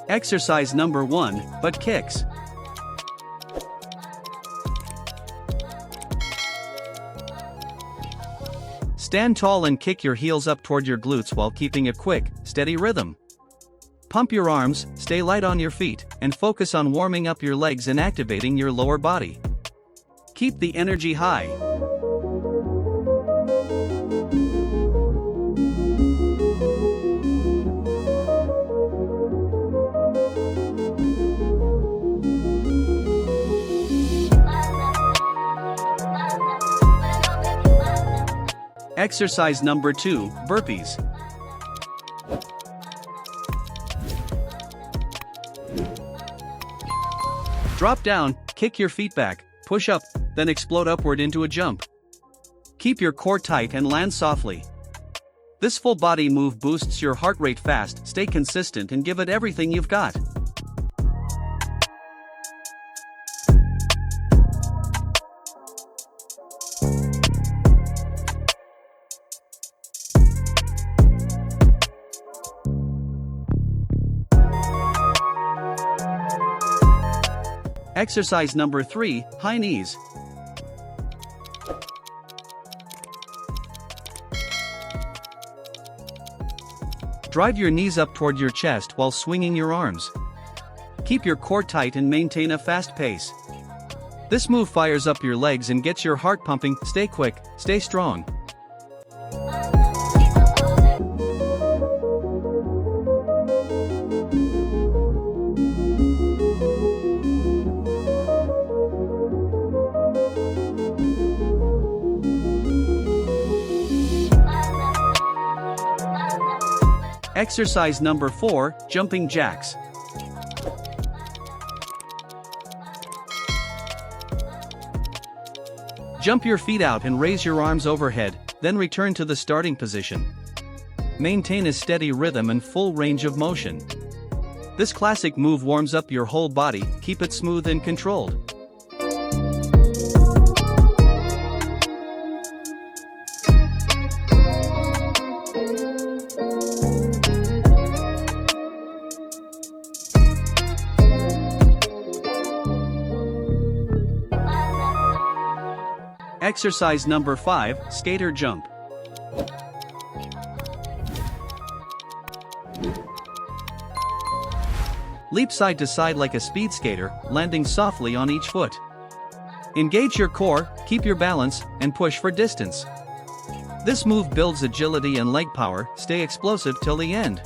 Exercise number 1, butt kicks. Stand tall and kick your heels up toward your glutes while keeping a quick, steady rhythm. Pump your arms, stay light on your feet, and focus on warming up your legs and activating your lower body. Keep the energy high. Exercise number 2, burpees. Drop down, kick your feet back, push up, then explode upward into a jump. Keep your core tight and land softly. This full body move boosts your heart rate fast. Stay consistent and give it everything you've got. Exercise number 3, high knees. Drive your knees up toward your chest while swinging your arms. Keep your core tight and maintain a fast pace. This move fires up your legs and gets your heart pumping. Stay quick, stay strong. Exercise number 4, jumping jacks. Jump your feet out and raise your arms overhead, then return to the starting position. Maintain a steady rhythm and full range of motion. This classic move warms up your whole body. Keep it smooth and controlled. Exercise number 5, skater jump. Leap side to side like a speed skater, landing softly on each foot. Engage your core, keep your balance, and push for distance. This move builds agility and leg power. Stay explosive till the end.